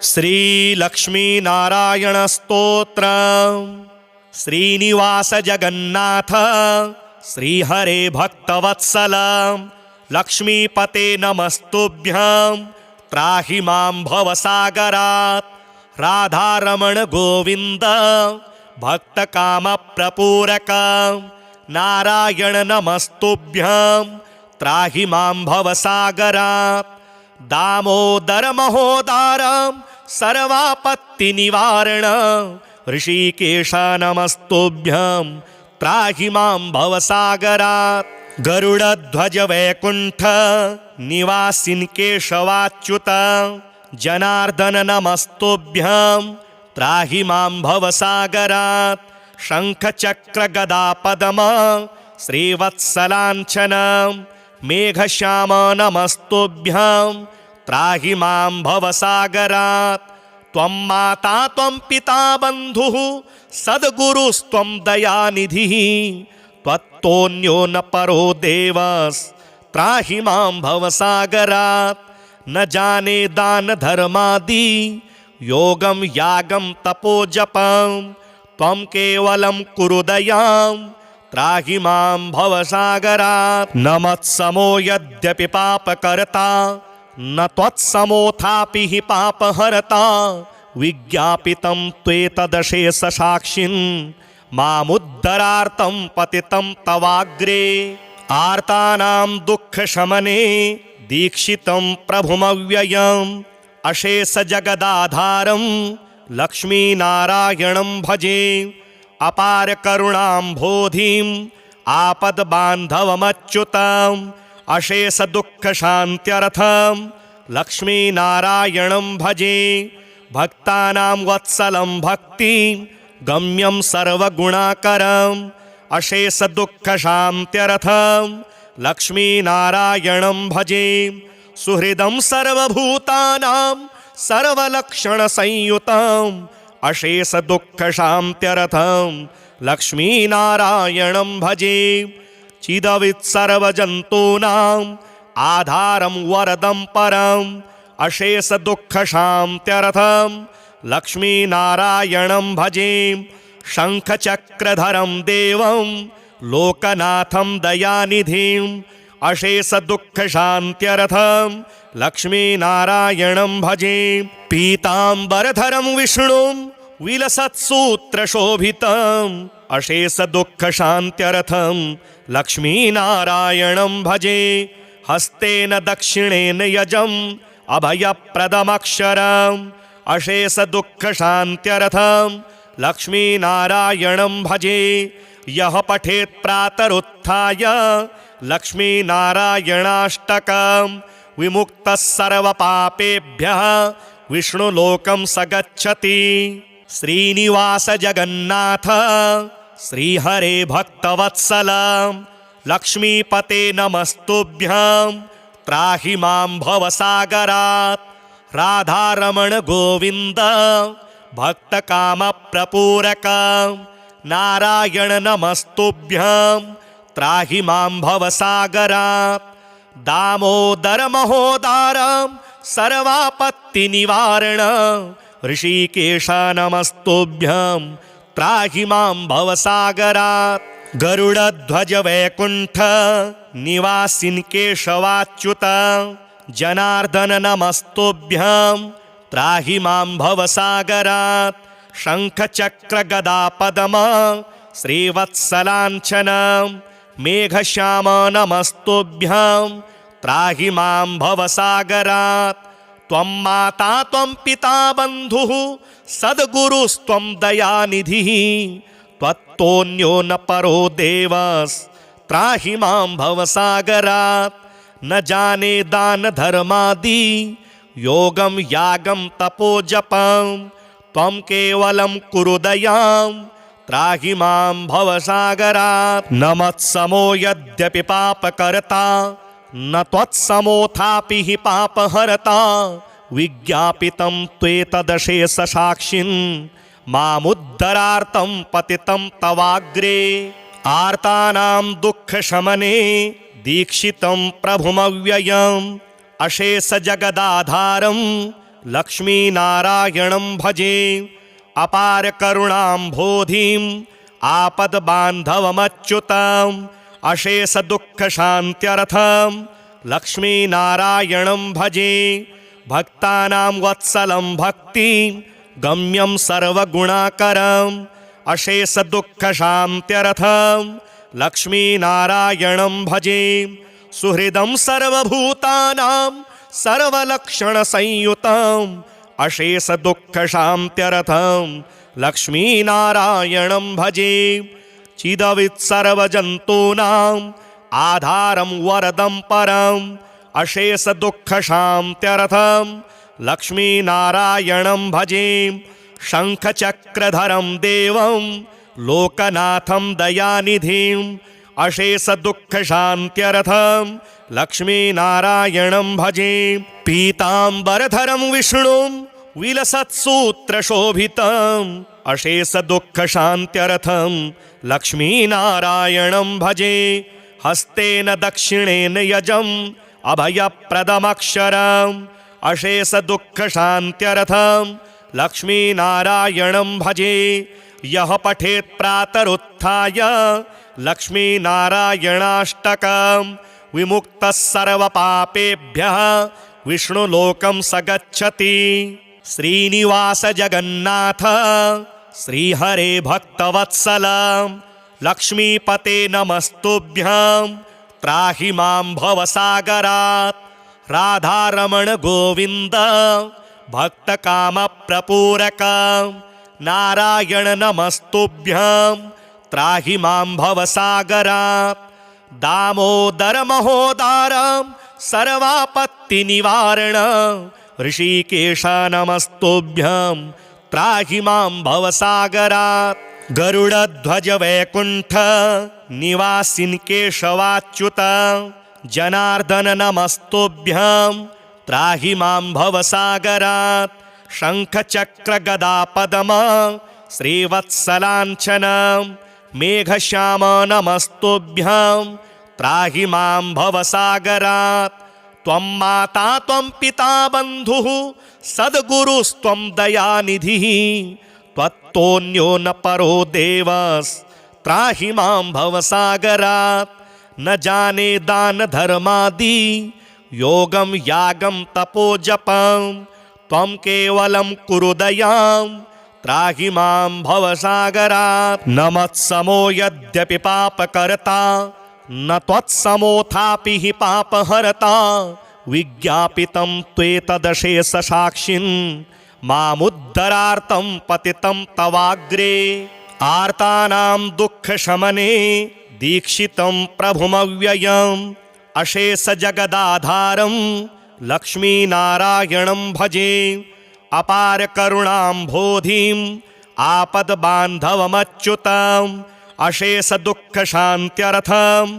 श्री लक्ष्मी नारायण स्तोत्र। श्रीनिवास जगन्नाथ श्रीहरे भक्तवत्सल लक्ष्मीपते नमस्तुभ्यं त्राहि मां भवसागरात्। राधारमण गोविंद भक्तकामप्रपूरक नारायण नमस्तुभ्यं त्राहि मां भवसागरात्। दामोदर महोदार सर्वापत्तिनिवारण ऋषिकेश नमस्तुभ्यं त्राहि मां भवसागरात्। गरुडध्वज वैकुंठ निवासिन् केशवाच्युत जनार्दन नमस्तुभ्यं त्राहि मां भवसागरात्। शंख चक्र गदा पद्म श्रीवत्सलांछन मेघश्याम नमस्तुभ्यं त्राहि मां भवसागरात्। त्वं माता त्वं पिता बन्धुः सद्गुरुस्त्वं दयानिधिः त्वत्तोऽन्यो न परो देवस्त्राहि मां भवसागरात्। न जाने दान धर्मादि योगं यागं तपोजपं त्वं केवलं कुरु दयां त्राहि मां भवसागरात्। न मत्समो यद्यपि पापकर्ता न त्वत्समोऽथापि हि पापहर्ता विज्ञापितं त्वेतदशेषसाक्षिन् मामुद्धरार्तं पतितं तवाग्रे। आर्तानां दुःखशमने दीक्षितं प्रभुमव्ययम् अशेष जगदाधारं लक्ष्मीनारायणं भजे। अपार करुणाम्भोधिं आपद्बान्धवमच्युतम् अशेष दुःखशान्त्यर्थं लक्ष्मीनारायणं भजे। भक्तानां वत्सलं भक्तिं गम्यं सर्वगुणाकरम् अशेष दुःखशान्त्यर्थं लक्ष्मीनारायणं भजे। सुहृदं सर्वभूतानां सर्वलक्षणसंयुतम् अशेष दुःखशान्त्यर्थं लक्ष्मीनारायणं भजे। चिदवित् सर्वजन्तूनाम् आधारं वरदं परम् अशेष दुःखशान्त्यर्थं लक्ष्मीनारायणं भजे। शङ्खचक्रधरं देवं लोकनाथं दयानिधिम् अशेष दुःखशान्त्यर्थं लक्ष्मीनारायणं भजे। पीताम्बरधरं विष्णुं विलसत्सूत्रशोभितम् अशेष दुःखशान्त्यर्थं लक्ष्मीनारायणं भजे। हस्तेन दक्षिणेन यजम् अभयप्रदमक्षरम् अशेष दुःखशान्त्यर्थं लक्ष्मीनारायणं भजे। यः पठेत् प्रातरुत्थाय लक्ष्मीनारायणाष्टकं विमुक्तः सर्वपापेभ्यः विष्णुलोकं स गच्छति। श्रीनिवास जगन्नाथ श्रीहरे भक्तवत्सल लक्ष्मीपते नमस्तुभ्यं त्राहि मां भवसागरात्। राधारमण गोविंद भक्तकामप्रपूरक नारायण नमस्तुभ्यं त्राहि मां भवसागरात्। दामोदर महोदार सर्वापत्तिनिवारण ऋषिकेश नमस्तुभ्यं त्राहि मां भवसागरात्। गरुडध्वज वैकुंठ निवासिन् केशवाच्युत जनार्दन नमस्तुभ्यं त्राहि मां भवसागरात्। शंख चक्र गदा पद्म श्रीवत्सलांछन मेघश्याम नमस्तुभ्यं त्राहि मां भवसागरात्। त्वं माता त्वं पिता बन्धुः सद्गुरुस्त्वं दयानिधिः त्वत्तोऽन्यो न परो देवस्त्राहि मां भवसागरात्। न जाने दान धर्मादि योगं यागं तपोजपं त्वं केवलं कुरु दयां त्राहि मां भवसागरात्। न मत्समो यद्यपि पापकर्ता न त्वत्समोऽथापि हि पापहर्ता विज्ञापितं त्वेतदशेषसाक्षिन् मामुद्धरार्तं पतितं तवाग्रे। आर्तानां दुःखशमने दीक्षितं प्रभुमव्ययम् अशेष जगदाधारं लक्ष्मीनारायणं भजे अपार करुणाम्भोधिम् आपद्बान्धवमच्युतम् अशेष दुःखशान्त्यर्थं लक्ष्मीनारायणं भजे भक्तानां वत्सलं भक्ति गम्यं सर्वगुणाकरम् अशेष दुःखशान्त्यर्थं लक्ष्मीनारायणं भजे सुहृदं सर्वभूतानां सर्वलक्षणसंयुतम् अशेष दुःखशान्त्यर्थं लक्ष्मीनारायणं भजे चिदवित् सर्वजन्तूनाम् आधारं वरदं परम् अशेष दुःखशान्त्यर्थं लक्ष्मीनारायणं भजे शङ्खचक्रधरं देवं लोकनाथं दयानिधिम् अशेष दुःखशान्त्यर्थं लक्ष्मीनारायणं भजे पीताम्बरधरं विष्णुं विलसत्सूत्रशोभितम् अशेष दुःखशान्त्यर्थं लक्ष्मीनारायणं भजे हस्तेन दक्षिणेन यजम् अभयप्रदमक्षरम् अशेष दुःखशान्त्यर्थं लक्ष्मीनारायणं भजे यः पठेत् प्रातरुत्थाय लक्ष्मीनारायणाष्टकम् विमुक्तः सर्वपापेभ्यः विष्णुलोकं स गच्छति श्रीनिवास जगन्नाथ श्रीहरे भक्तवत्सल लक्ष्मीपते नमस्तुभ्यं त्राहि मां भवसागरात् राधारमण गोविन्द भक्तकामप्रपूरक नारायण नमस्तुभ्यं त्राहि मां भवसागरात् दामोदर महोदारं सर्वापत्तिनिवारण ऋषिकेश नमस्तुभ्यं त्राहि मां भवसागरात् गरुडध्वज वैकुण्ठ निवासिन् केशवाच्युत जनार्दन नमस्तुभ्यं त्राहि मां भवसागरात् शङ्खचक्र गदापद्म श्रीवत्सलाञ्छन मेघश्याम नमस्तुभ्यं त्राहि मां भवसागरात् त्वं माता त्वं पिता बन्धुः सद्गुरुस्त्वं दयानिधिः त्वत्तोऽन्यो न परो देवस्त्राहि मां भवसागरात् न जाने दान धर्मादि योगं यागं तपो जपं त्वं केवलं कुरु दयां त्राहि मां भवसागरात् न मत्समो यद्यपि पापकर्ता न त्वत्समोऽथापि हि पापहर्ता विज्ञापितं त्वेतदशेष साक्षिन् मामुद्धरार्तं पतितं तवाग्रे आर्तानां दुःखशमने दीक्षितं प्रभुमव्ययम् अशेष जगदाधारं लक्ष्मीनारायणं भजे अपार करुणाम्भोधिम् आपद्बान्धवमच्युतम् अशेष दुःखशान्त्यर्थं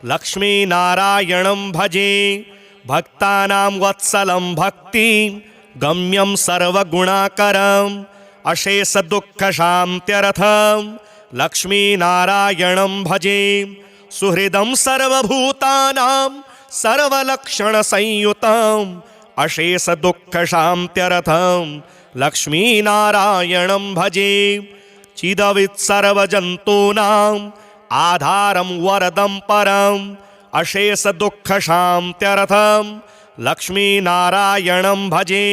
लक्ष्मीनारायणं भजे भक्तानां वत्सलं भक्ति गम्यं सर्वगुणाकरम् अशेष दुःखशान्त्यर्थं लक्ष्मीनारायणं भजे सुहृदं सर्वभूतानां सर्वलक्षणसंयुतम् अशेष दुःखशान्त्यर्थं लक्ष्मीनारायणं भजे चिदवित् सर्वजन्तूनाम् आधारं वरदं परम् अशेष दुःखशान्त्यर्थं लक्ष्मीनारायणं भजे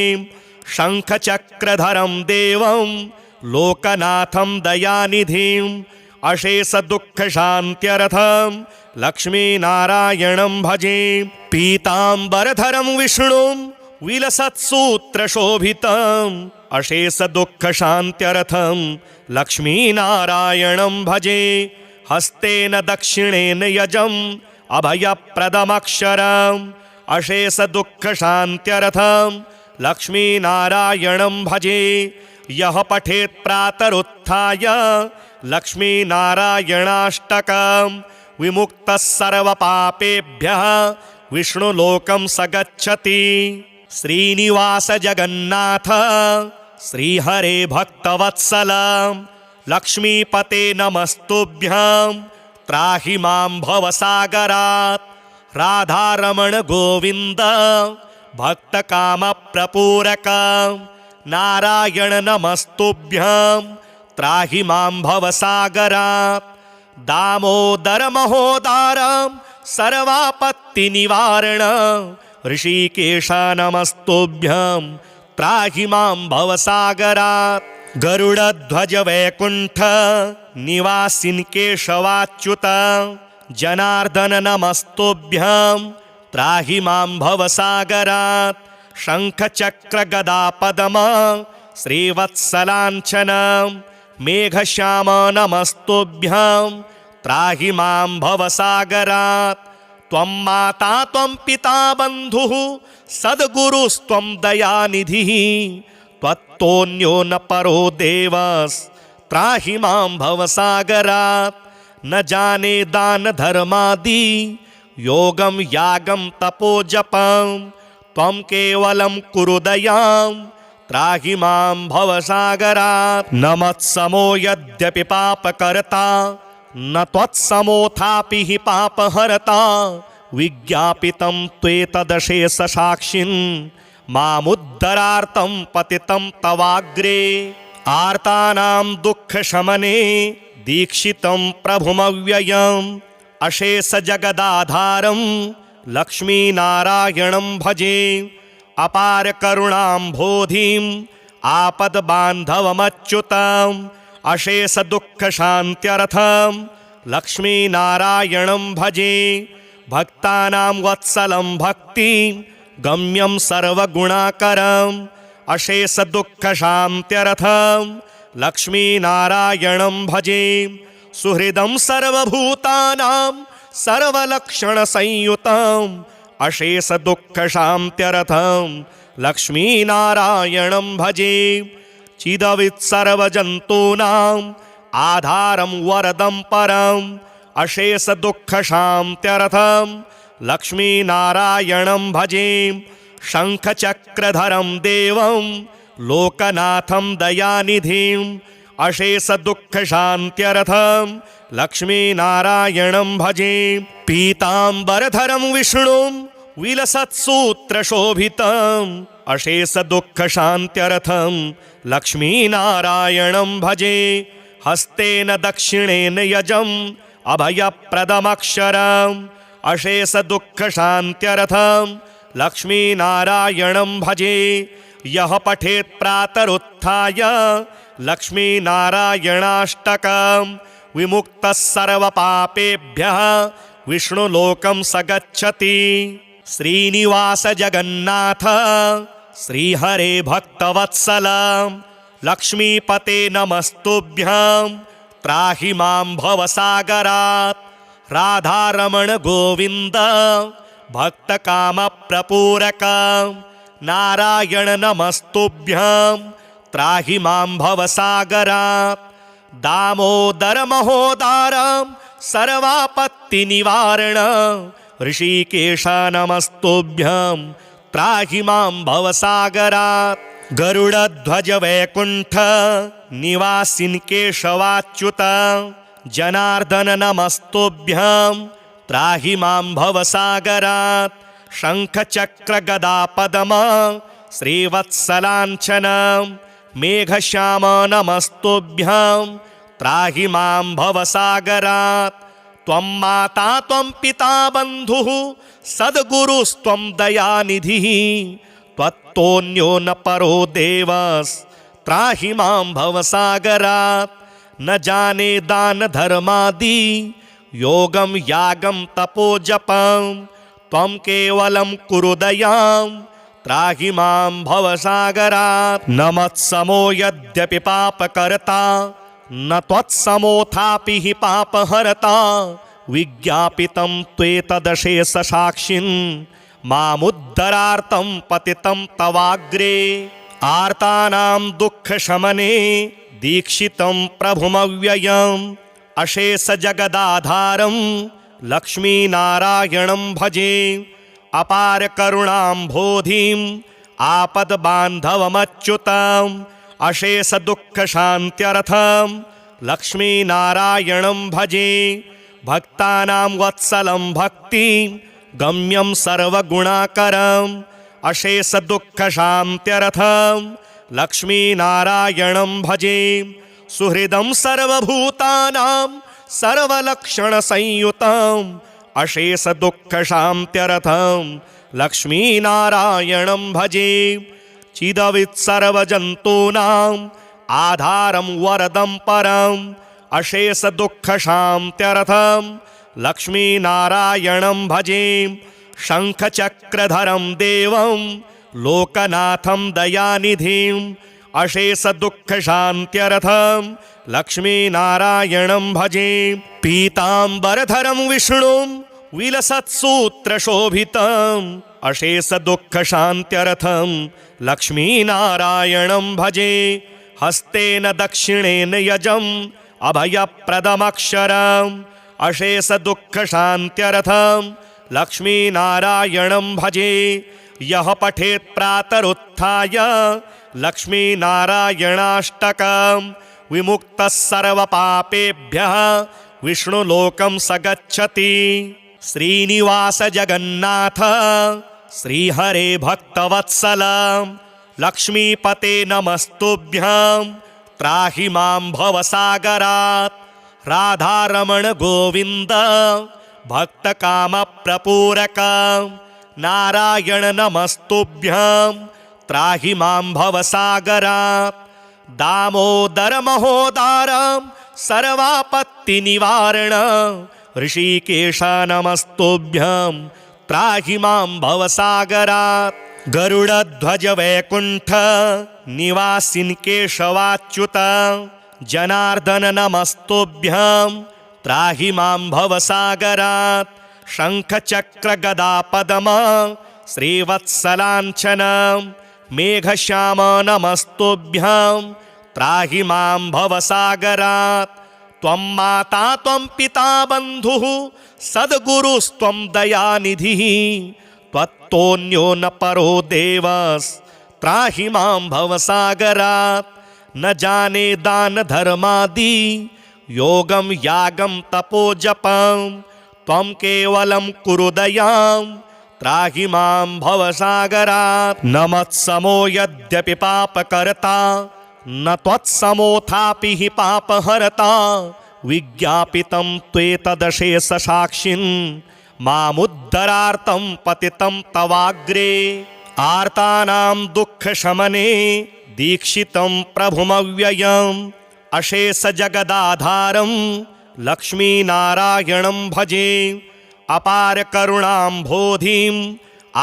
शङ्खचक्रधरं देवं लोकनाथं दयानिधिम् अशेष दुःखशान्त्यर्थं लक्ष्मीनारायणं भजे पीताम्बरधरं विष्णुं विलसत्सूत्रशोभितम् अशेष दुःखशान्त्यर्थं लक्ष्मीनारायणं भजे हस्तेन दक्षिणेन यजम् अभयप्रदमक्षरम् अशेष दुःखशान्त्यर्थं लक्ष्मीनारायणं भजे यः पठेत् प्रातरुत्थाय लक्ष्मीनारायणाष्टकम् विमुक्तः सर्वपापेभ्यः विष्णुलोकं स गच्छति श्रीनिवास जगन्नाथ श्रीहरे भक्तवत्सल लक्ष्मीपते नमस्तुभ्यं त्राहि मां भवसागरात् राधारमण गोविन्द भक्तकामप्रपूरकं नारायण नमस्तुभ्यं त्राहि मां भवसागरात् दामोदर महोदारं सर्वापत्तिनिवारणं ऋषिकेश नमस्तुभ्यं त्राहि मां भवसागरात् गरुडध्वज वैकुण्ठ निवासिन् केशवाच्युत जनार्दन नमस्तुभ्यं त्राहि मां भवसागरात् शङ्खचक्र गदा पद्म श्रीवत्सलाञ्छनं मेघश्याम नमस्तुभ्यं त्राहि मां भवसागरात् त्वं माता त्वं पिता बन्धुः सद्गुरुस्त्वं दयानिधिः त्वत्तोऽन्यो न परो देवस्त्राहि मां भवसागरात् न जाने दान धर्मादि योगं यागं तपोजपं त्वं केवलं कुरु दयां त्राहि मां भवसागरात् न मत्समो यद्यपि पापकर्ता न त्वत्समोऽथापि हि पापहर्ता विज्ञापितं त्वेतदशेषसाक्षिन् मामुद्धरार्तं पतितं तवाग्रे आर्तानां दुःखशमने दीक्षितं प्रभुमव्ययम् अशेषजगदाधारं लक्ष्मीनारायणं भजे अपार करुणाम्भोधिम् आपद्बान्धवमच्युतम् अशेष दुःखशान्त्यर्थं लक्ष्मीनारायणं भजे भक्तानां वत्सलं भक्तिं गम्यं सर्वगुणाकरम् अशेष दुःखशान्त्यर्थं लक्ष्मीनारायणं भजे सुहृदं सर्वभूतानां सर्वलक्षणसंयुतम् अशेष दुःखशान्त्यर्थं लक्ष्मीनारायणं भजे चिदवित् सर्वजन्तूनाम् आधारं वरदं परम् अशेष दुःखशान्त्यर्थं लक्ष्मीनारायणं भजे शङ्खचक्रधरं देवं लोकनाथं दयानिधिम् अशेष दुःखशान्त्यर्थं लक्ष्मीनारायणं भजे पीताम्बरधरं विष्णुं विलसत्सूत्रशोभितम् अशेष दुःखशान्त्यर्थं लक्ष्मीनारायणं भजे हस्तेन दक्षिणेन यजम् अभयप्रदमक्षरम् अशेष दुःखशान्त्यर्थं लक्ष्मीनारायणं भजे यः पठेत् प्रातरुत्थाय लक्ष्मीनारायणाष्टकं विमुक्तः सर्वपापेभ्यः विष्णुलोकं स गच्छति श्रीनिवास जगन्नाथ श्रीहरे भक्तवत्सल लक्ष्मीपते नमस्तुभ्यं त्राहि मां भवसागरात् राधारमण गोविन्द भक्तकामप्रपूरक नारायण नमस्तुभ्यं त्राहि मां भवसागरात् दामोदर महोदारं सर्वापत्तिनिवारणं ऋषिकेश नमस्तुभ्यं त्राहि मां भवसागरात् गरुडध्वज वैकुण्ठ निवासिन् केशवाच्युत जनार्दन नमस्तुभ्यं त्राहि मां भवसागरात् शङ्खचक्र गदा पद्म श्रीवत्सलाञ्छनं मेघश्याम नमस्तुभ्यं त्राहि मां भवसागरात् त्वं माता त्वं पिता बन्धुः सद्गुरुस्त्वं दयानिधिः त्वत्तोऽन्यो न परो देवस्त्राहि मां भवसागरात् न जाने दान धर्मादि योगं यागं तपोजपं त्वं केवलं कुरु दयां त्राहि मां भवसागरात् न मत्समो यद्यपि पापकर्ता न त्वत्समोऽथापि हि पापहर्ता विज्ञापितं त्वेतदशेषसाक्षिन् मामुद्धरार्तं पतितं तवाग्रे आर्तानां दुःखशमने दीक्षितं प्रभुमव्ययम् अशेष जगदाधारं लक्ष्मीनारायणं भजे अपार करुणाम्भोधिम् आपद्बान्धवमच्युतम् अशेष दुःखशान्त्यर्थं लक्ष्मीनारायणं भजे भक्तानां वत्सलं भक्तिं गम्यं सर्वगुणाकरम् अशेषदुःखशान्त्यर्थं लक्ष्मीनारायणं भजे सुहृदं सर्वभूतानां सर्वलक्षणसंयुतम् अशेषदुःखशान्त्यर्थं लक्ष्मीनारायणं भजे चिदवित्सर्वजन्तूनाम् आधारं वरदं परम् अशेषदुःखशान्त्यर्थं लक्ष्मीनारायणं भजे शङ्खचक्रधरं देवं लोकनाथं दयानिधिम् अशेषदुःखशान्त्यर्थं लक्ष्मीनारायणं भजे पीताम्बरधरं विष्णुं विलसत्सूत्रशोभितम् अशेषदुःखशान्त्यर्थं लक्ष्मीनारायणं भजे हस्तेन दक्षिणेन यजम् अभयप्रदमक्षरम् अशेषदुःखशान्त्यर्थं लक्ष्मीनारायणं भजे यः पठेत् प्रातरुत्थाय लक्ष्मीनारायणाष्टकम् विमुक्तः सर्वपापेभ्यः विष्णुलोकं स गच्छति श्रीनिवास जगन्नाथ श्रीहरे भक्तवत्सल लक्ष्मीपते नमस्तुभ्यं त्राहि मां भवसागरात् राधारमण गोविन्द भक्तकामप्रपूरक नारायण नमस्तुभ्यं त्राहि मां भवसागरात् दामोदर महोदारं सर्वापत्तिनिवारण ऋषिकेश नमस्तुभ्यं त्राहि मां भवसागरात् गरुडध्वज वैकुण्ठ निवासिन् केशवाच्युत जनार्दन नमस्तुभ्यं त्राहि मां भवसागरात् शङ्खचक्रगदापद्म श्रीवत्सलाञ्छनं मेघश्याम नमस्तुभ्यं त्राहि मां भवसागरात् त्वं माता त्वं पिता बन्धुः सद्गुरुस्त्वं दयानिधिः त्वत्तोऽन्यो न परो देवस्त्राहि मां भवसागरात् न जाने दान धर्मादि योगं यागं तपोजपं त्वं केवलं कुरु दयां त्राहि मां भवसागरात् न मत्समो यद्यपि पापकर्ता न त्वत्समोऽथापि हि पापहर्ता विज्ञापितं त्वेतदशेषसाक्षिन् मामुद्धरार्तं पतितं तवाग्रे आर्तानां दुःखशमने दीक्षितं प्रभुमव्ययम् अशेषजगदाधारं लक्ष्मीनारायणं भजे अपार करुणाम्भोधिम्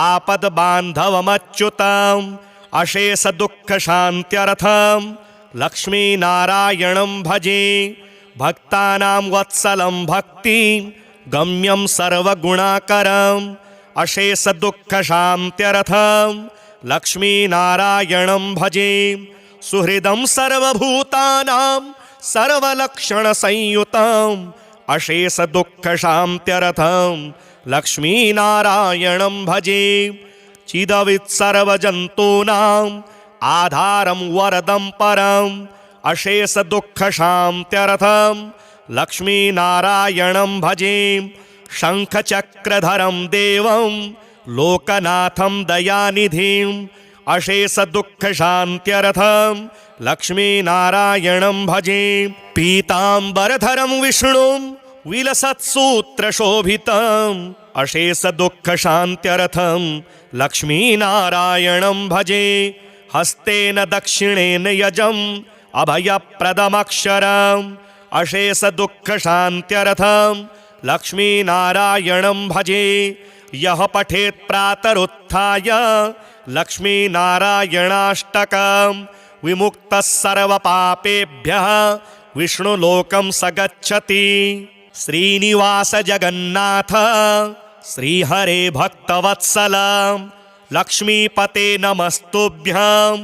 आपद्बान्धवमच्युतम् अशेषदुःखशान्त्यर्थं लक्ष्मीनारायणं भजे भक्तानां वत्सलं भक्तिं गम्यं सर्वगुणाकरम् अशेषदुःखशान्त्यर्थं लक्ष्मीनारायणं भजे सुहृदं सर्वभूतानां सर्वलक्षणसंयुतम् अशेषदुःखशान्त्यर्थं लक्ष्मीनारायणं भजे चिदवित्सर्वजन्तूनाम् आधारं वरदं परम् अशेषदुःखशान्त्यर्थं लक्ष्मीनारायणं भजे शङ्खचक्रधरं देवं लोकनाथं दयानिधिम् अशेषदुःखशान्त्यर्थं लक्ष्मीनारायणं भजे पीताम्बरधरं विष्णुं विलसत्सूत्रशोभितम् अशेषदुःखशान्त्यर्थं लक्ष्मीनारायणं भजे हस्तेन दक्षिणेन यजम् अभयप्रदमक्षरम् अशेषदुःखशान्त्यर्थं लक्ष्मीनारायणं भजे यः पठेत् प्रातरुत्थाय लक्ष्मीनारायणाष्टकम् विमुक्तः सर्वपापेभ्यः विष्णुलोकं स गच्छति श्रीनिवास जगन्नाथ श्रीहरे भक्तवत्सल लक्ष्मीपते नमस्तुभ्यं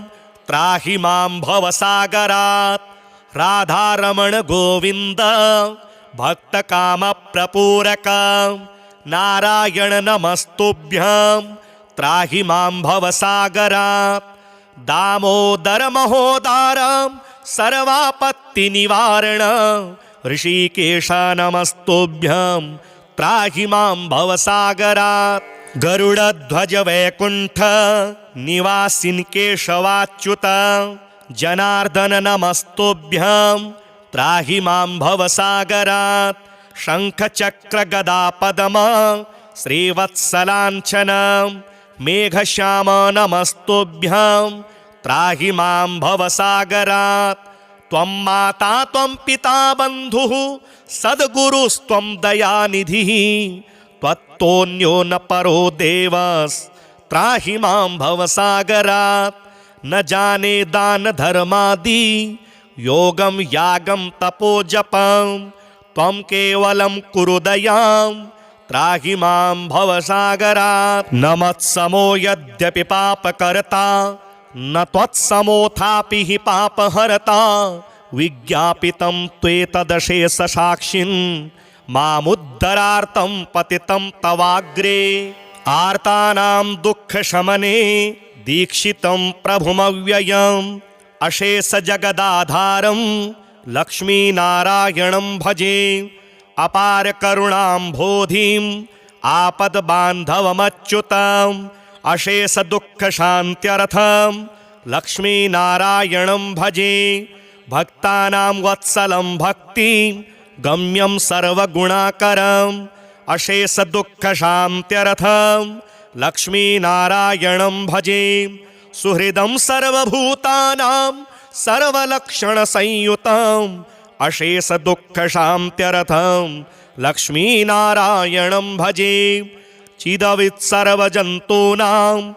त्राहि मां भवसागरात् राधारमण गोविन्द भक्तकामप्रपूरक नारायण नमस्तुभ्यं त्राहि मां भवसागरात् दामोदर महोदारं सर्वापत्तिनिवारण ऋषिकेश नमस्तुभ्यं त्राहि मां भवसागरात् गरुडध्वज वैकुंठ निवासिन् केशवाच्युत जनार्दन नमस्तुभ्यं त्राहि मां भवसागरात् शंख चक्र गदा पद्म श्रीवत्सलांछन मेघश्याम नमस्तुभ्यं त्राहि मां भवसागरात् त्वं माता त्वं पिता बन्धुः सद्गुरुस्त्वं दयानिधिः त्वत्तोऽन्यो न परो देवस् त्राहि मां भवसागरात् न जाने दान धर्मादि योगं यागं तपो जपं त्वं केवलं कुरु दयां त्राहि मां भवसागरात् न मत्समो यद्यपि पापकर्ता न त्वत्समोऽथापि हि पापहर्ता विज्ञापितं त्वेतदशेषसाक्षिन् मामुद्धरार्तं पतितं तवाग्रे आर्तानां दुःखशमने दीक्षितं प्रभुमव्ययम् अशेषजगदाधारं लक्ष्मीनारायणं भजे अपार करुणाम्भोधिम् आपद्बान्धवमच्युतम् अशेषदुःखशान्त्यर्थं लक्ष्मीनारायणं भजे भक्तानां वत्सलं भक्तिं गम्यं सर्वगुणाकरम् अशेषदुःखशान्त्यर्थं लक्ष्मीनारायणं भजे सुहृदं सर्वभूतानां सर्वलक्षणसंयुतम् अशेषदुःखशान्त्यर्थं लक्ष्मीनारायणं भजे चिदवित् सर्वजन्तूनाम्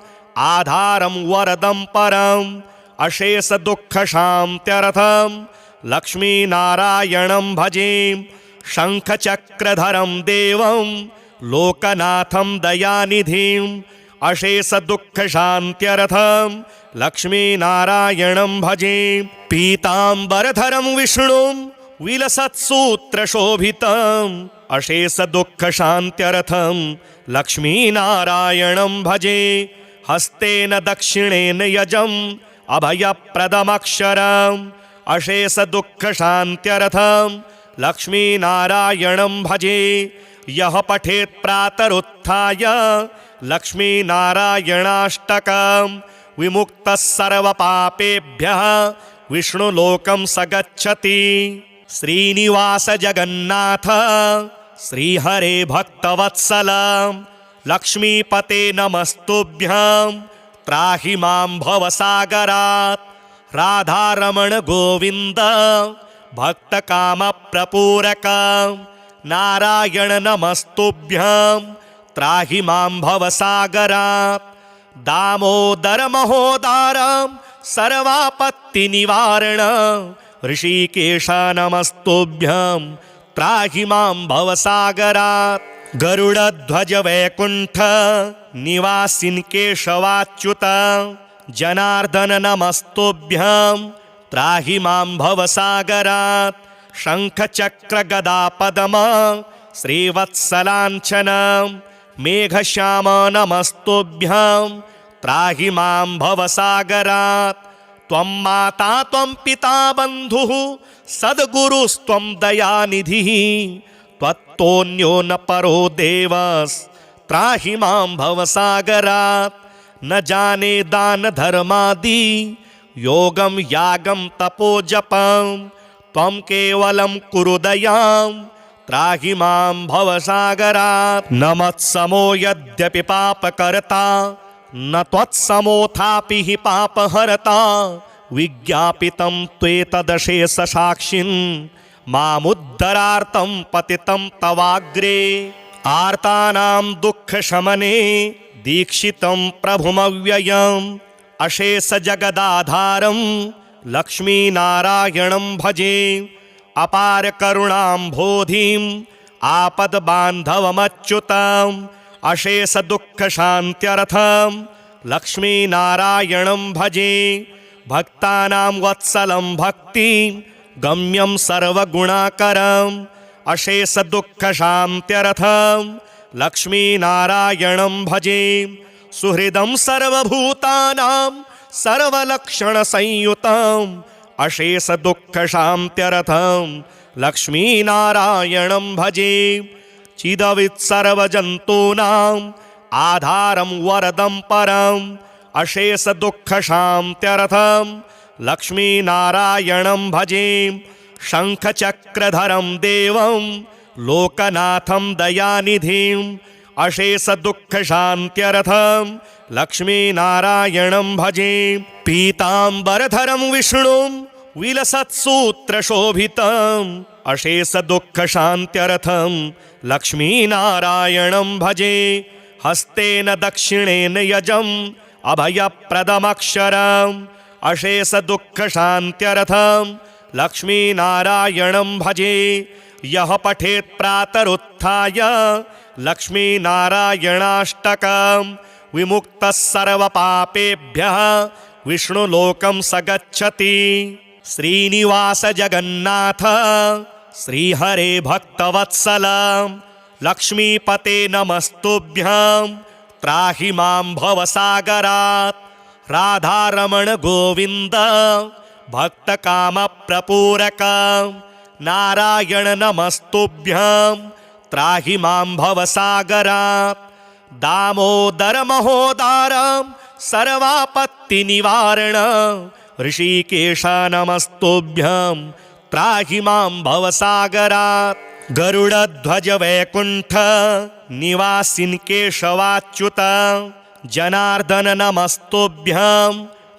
आधारं वरदं परम् अशेषदुःखशान्त्यर्थं लक्ष्मीनारायणं भजे शङ्खचक्रधरं देवं लोकनाथं दयानिधिम् अशेषदुःखशान्त्यर्थं लक्ष्मीनारायणं भजे पीताम्बरधरं विष्णुं विलसत्सूत्रशोभितम् अशेषदुःखशान्त्यर्थं लक्ष्मीनारायणं भजे हस्तेन दक्षिणेन यजम् अभयप्रदमक्षरम् अशेषदुःखशान्त्यर्थं लक्ष्मीनारायणं भजे यः पठेत् प्रातरुत्थाय लक्ष्मीनारायणाष्टकम् विमुक्तः सर्वपापेभ्यः विष्णुलोकं स गच्छति श्रीनिवास जगन्नाथ श्रीहरे भक्तवत्सल लक्ष्मीपते नमस्तुभ्यं त्राहि मां भवसागरात् राधारमण गोविन्द भक्तकामप्रपूरक नारायण नमस्तुभ्यं त्राहि मां भवसागरात् दामोदर महोदारं सर्वापत्तिनिवारण ऋषिकेश नमस्तुभ्यं त्राहि मां भवसागरात् गरुडध्वज वैकुंठ निवासिन् केशवाच्युत जनार्दन नमस्तुभ्यं त्राहि मां भवसागरात् शंख चक्र गदा पद्म श्रीवत्सलांछन मेघश्याम नमस्तुभ्यं त्राहि मां भवसागरात् त्वं माता त्वं पिता बन्धुः सद्गुरुस्त्वं दयानिधिः त्वत्तोऽन्यो न परो देवस् त्राहि मां भवसागरात् न जाने दान धर्मादि योगं यागं तपो जपं त्वं केवलं कुरु दयां त्राहि मां भवसागरात् न मत्समो यद्यपि पापकर्ता न त्वत्समोऽथापि हि पापहर्ता विज्ञापितं त्वेतदशेषसाक्षिन् मामुद्धरार्तं पतितं तवाग्रे आर्तानां दुःखशमने दीक्षितं प्रभुमव्ययम् अशेषजगदाधारं लक्ष्मीनारायणं भजे अपार करुणाम्भोधिम् आपद्बान्धवमच्युतम् अशेषदुःखशान्त्यर्थं लक्ष्मीनारायणं भजे भक्तानां वत्सलं भक्तिं गम्यं सर्वगुणाकरम् अशेषदुःखशान्त्यर्थं लक्ष्मीनारायणं भजे सुहृदं सर्वभूतानां सर्वलक्षणसंयुतम् अशेषदुःखशान्त्यर्थं लक्ष्मीनारायणं भजे चिदवित् सर्वजन्तूनाम् आधारं वरदं परम् अशेषदुःखशान्त्यर्थं लक्ष्मीनारायणं भजे शङ्खचक्रधरं देवं लोकनाथं दयानिधिम् अशेषदुःखशान्त्यर्थं लक्ष्मीनारायणं भजे पीताम्बरधरं विष्णुं विलसत्सूत्रशोभितम् अशेषदुःखशान्त्यर्थं लक्ष्मीनारायणं भजे हस्तेन दक्षिणेन यजम् अभयप्रदमक्षरम् अशेषदुःखशान्त्यर्थं लक्ष्मीनारायणं भजे यः पठेत् प्रातरुत्थाय लक्ष्मीनारायणाष्टकं विमुक्तः सर्वपापेभ्यः विष्णुलोकं स गच्छति। श्रीनिवास जगन्नाथ श्रीहरे भक्तवत्सल लक्ष्मीपते नमस्तुभ्यं त्राहि मां भवसागरात् राधारमण गोविन्द भक्तकामप्रपूरक नारायण नमस्तुभ्यं त्राहि मां भवसागरात् दामोदर महोदारं सर्वापत्तिनिवारण ऋषिकेश नमस्तुभ्यं त्राहि मां भवसागरात् गरुडध्वज वैकुण्ठ निवासिन् केशवाच्युत जनार्दन नमस्तुभ्यं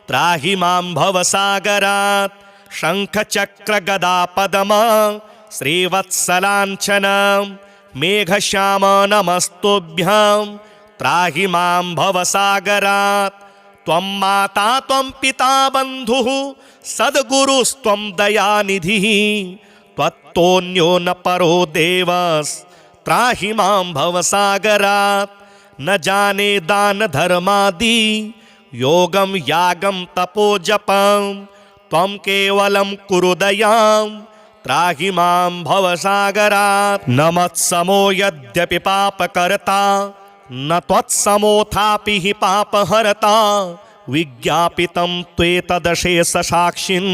त्राहि मां भवसागरात् शङ्खचक्रगदापद्म श्रीवत्सलाञ्छन मेघश्याम नमस्तुभ्यं त्राहि मां भवसागरात् त्वं माता त्वं पिता बन्धुः सद्गुरुस्त्वं दयानिधिः त्वत्तोऽन्यो न परो देवस्त्राहि मां भवसागरात् न जाने दान धर्मादि योगं यागं तपो जपं त्वं केवलं कुरु दयां त्राहि मां भवसागरात् न मत्समो यद्यपि पापकर्ता न त्वत्समोऽथापि हि पापहर्ता विज्ञापितं त्वेतदशेषसाक्षिन्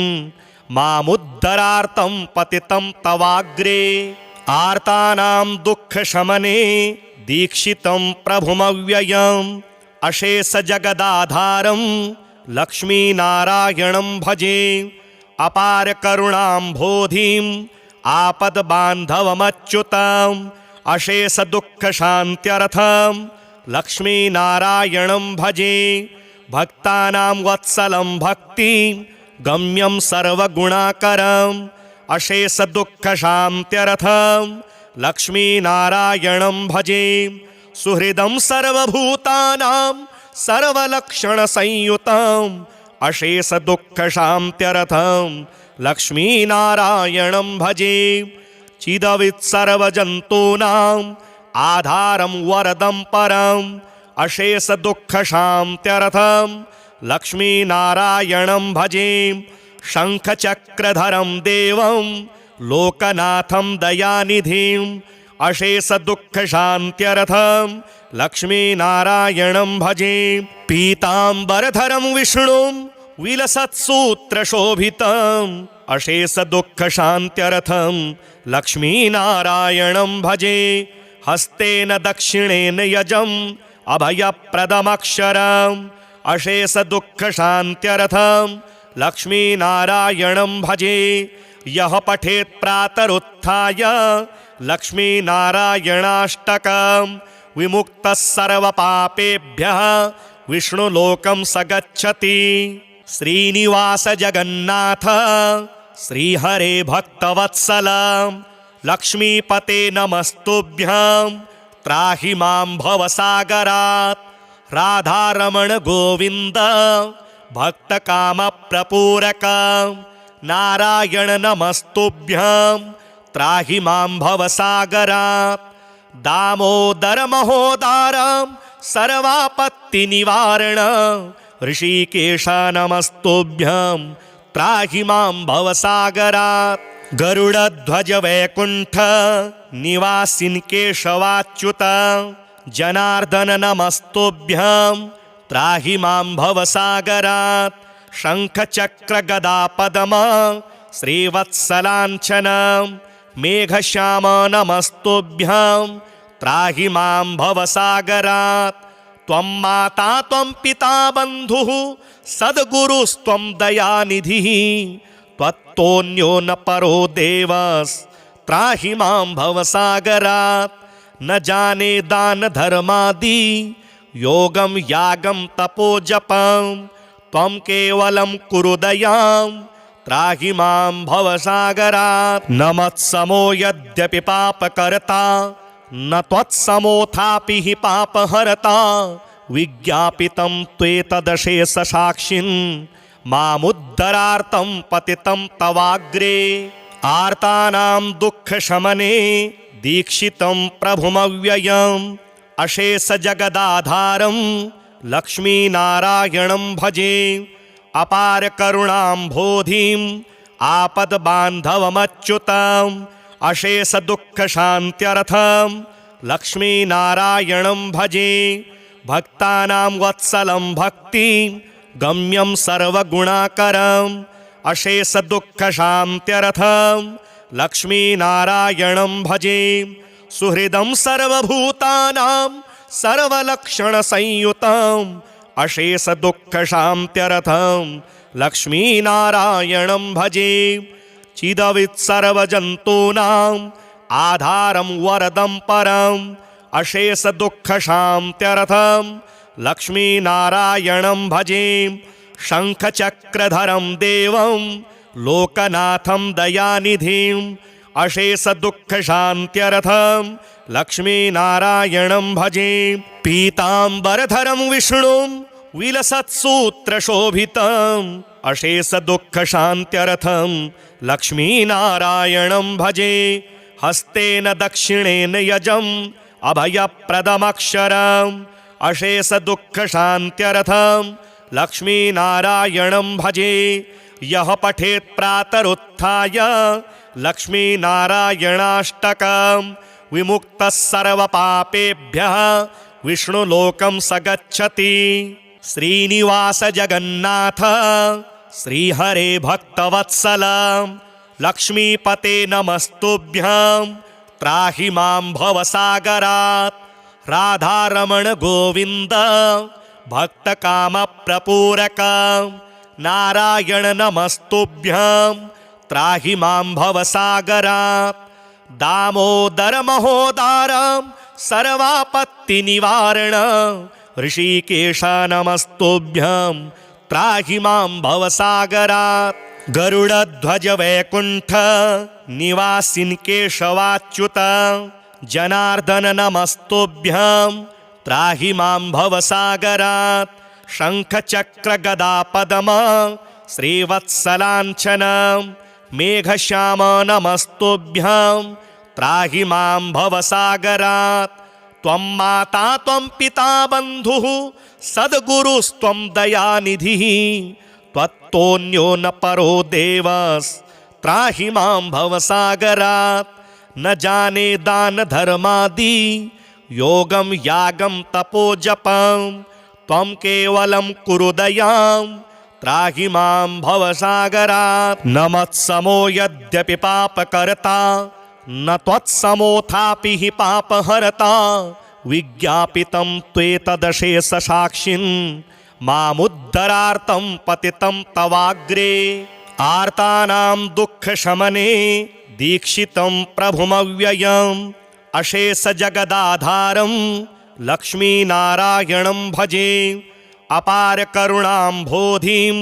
मामुद्धरार्तं पतितं तवाग्रे आर्तानां दुःखशमने दीक्षितं प्रभुमव्ययम् अशेषजगदाधारं लक्ष्मीनारायणं भजे अपार करुणाम्भोधिम् आपद्बान्धवमच्युतम् अशेषदुःखशान्त्यर्थं लक्ष्मीनारायणं भजे भक्तानां वत्सलं भक्तिं गम्यं सर्वगुणाकरम् अशेषदुःखशान्त्यर्थं लक्ष्मीनारायणं भजे सुहृदं सर्वभूतानां सर्वलक्षणसंयुतम् अशेषदुःखशान्त्यर्थं लक्ष्मीनारायणं भजे चिदवित्सर्वजन्तूनाम् आधारं वरदं परम् अशेषदुःखशान्त्यर्थं लक्ष्मीनारायणं भजे शङ्खचक्रधरं देवं लोकनाथं दयानिधिम् अशेषदुःखशान्त्यर्थं लक्ष्मीनारायणं भजे पीताम्बरधरं विष्णुं विलसत्सूत्रशोभितम् अशेषदुःखशान्त्यर्थं लक्ष्मीनारायणं भजे हस्तेन दक्षिणेन यजम् अभयप्रदमक्षरम् अशेषदुःखशान्त्यर्थं लक्ष्मीनारायणं भजे यः पठेत् प्रातरुत्थाय लक्ष्मीनारायणाष्टकं विमुक्तः सर्वपापेभ्यः विष्णुलोकं स गच्छति। श्रीनिवास जगन्नाथ श्रीहरे भक्तवत्सल लक्ष्मीपते नमस्तुभ्यं त्राहि मां भवसागरात् राधारमण गोविन्द भक्तकामप्रपूरक नारायण नमस्तुभ्यं त्राहि मां भवसागरात् दामोदर महोदारं सर्वापत्तिनिवारण ऋषिकेश नमस्तुभ्यं त्राहि मां भवसागरात् गरुडध्वज वैकुण्ठ निवासिन् केशवाच्युत जनार्दन नमस्तुभ्यं त्राहि मां भवसागरात् शङ्खचक्रगदापद्म श्रीवत्सलाञ्छन मेघश्याम नमस्तुभ्यं त्राहि मां भवसागरात् त्वं माता त्वं पिता बन्धुः सद्गुरुस्त्वं दयानिधिः त्वत्तोऽन्यो न परो देवस्त्राहि मां भवसागरात् न जाने दान धर्मादि योगं यागं तपो जपं त्वं केवलं कुरु दयां त्राहि मां भवसागरात् न मत्समो यद्यपि पापकर्ता न त्वत्समोऽथापि हि पापहर्ता विज्ञापितं त्वेतदशेषसाक्षिन् मामुद्धरार्तं पतितं तवाग्रे आर्तानां दुःखशमने दीक्षितं प्रभुमव्ययम् अशेषजगदाधारं लक्ष्मीनारायणं भजे अपार करुणाम्भोधिं आपद्बान्धवमच्युतम् अशेष दुःख शान्त्यर्थं लक्ष्मीनारायणं भजे भक्तानां वत्सलं भक्ति गम्यं सर्वगुणाकरम् अशेष दुःख शान्त्यर्थं लक्ष्मीनारायणं भजे सुहृदं सर्वभूतानां सर्वलक्षणसंयुतम् अशेष दुःख शान्त्यर्थं लक्ष्मीनारायणं भजे चिदवित् सर्वजन्तूनाम् आधारं वरदं परम् अशेष दुःख शान्त्यर्थं लक्ष्मीनारायणं भजे शङ्खचक्रधरं देवं लोकनाथं दयानिधिम् अशेष दुःख शान्त्यर्थं लक्ष्मीनारायणं भजे पीताम्बरधरं विष्णुं विलसत्सूत्रशोभितम् अशेष दुःख शान्त्यर्थं लक्ष्मीनारायणं भजे हस्तेन दक्षिणेन यजम् अभयप्रदमक्षरम् अशेष दुःख शान्त्यर्थं लक्ष्मीनारायणं भजे यः पठेत् प्रातरुत्थाय लक्ष्मीनारायणाष्टकं विमुक्तः सर्वपापेभ्यः विष्णुलोकं स गच्छति श्रीनिवास जगन्नाथ श्रीहरे भक्तवत्सल लक्ष्मीपते नमस्तुभ्यं त्राहि मां भवसागरात् राधारमण गोविन्द भक्तकामप्रपूरक नारायण नमस्तुभ्यं त्राहि मां भवसागरात् दामोदर महोदारं सर्वापत्तिनिवारण ऋषिकेश नमस्तुभ्यं त्राहि मां भवसागरात् गरुडध्वज वैकुण्ठ निवासिन् केशवाच्युत जनार्दन नमस्तुभ्यं त्राहि मां भवसागरात् शङ्खचक्रगदापद्म श्रीवत्सलाञ्छन मेघश्याम नमस्तुभ्यं त्राहि मां भवसागरात् त्वं माता त्वं पिता बन्धुः सद्गुरुस्त्वं दयानिधिः त्वत्तोऽन्यो न परो देवस्त्राहि मां भवसागरात् न जाने दान धर्मादि योगं यागं तपो जपं त्वं केवलं कुरु दयां त्राहि मां भवसागरात् न मत्समो यद्यपि पापकर्ता न त्वत्समोऽथापि हि पापहर्ता विज्ञापितं त्वेतदशेषसाक्षिन् मामुद्धरार्तं पतितं तवाग्रे आर्तानां दुःखशमने दीक्षितं प्रभुमव्ययम् अशेषजगदाधारं लक्ष्मीनारायणं भजे अपार करुणाम्भोधिं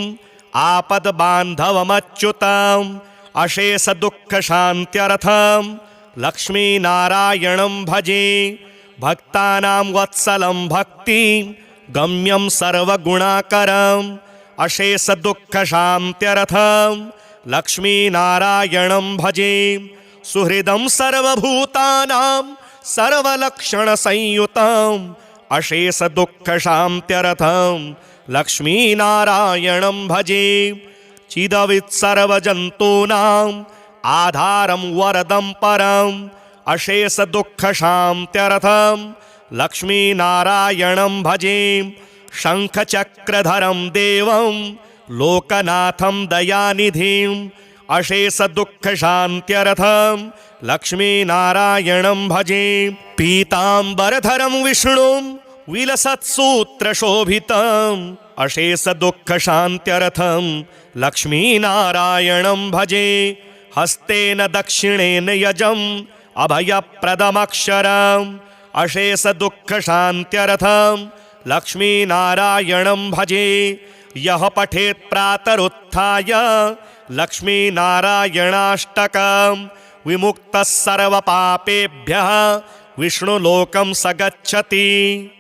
आपद्बान्धवमच्युतम् अशेष दुःख शान्त्यर्थं लक्ष्मीनारायणं भजे भक्तानां वत्सलं भक्ति गम्यं सर्वगुणाकरम् अशेष दुःख शान्त्यर्थं लक्ष्मीनारायणं भजे सुहृदं सर्वभूतानां सर्वलक्षणसंयुतम् अशेष दुःख शान्त्यर्थं लक्ष्मीनारायणं भजे चिदवित् सर्वजन्तूनाम् आधारं वरदं परम् अशेष दुःख शान्त्यर्थं लक्ष्मीनारायणं भजे शङ्खचक्रधरं देवं लोकनाथं दयानिधिम् अशेष दुःख शान्त्यर्थं लक्ष्मीनारायणं भजे पीताम्बरधरं विष्णुं विलसत्सूत्रशोभितम् अशेषदुःखशान्त्यर्थं लक्ष्मीनारायणं भजे। हस्तेन दक्षिणेन यजम् अभयप्रदमक्षरम् अशेषदुःखशान्त्यर्थं लक्ष्मीनारायणं भजे। यः पठेत् प्रातरुत्थाय लक्ष्मीनारायणाष्टकं विमुक्तः सर्वपापेभ्यः विष्णुलोकं स गच्छति।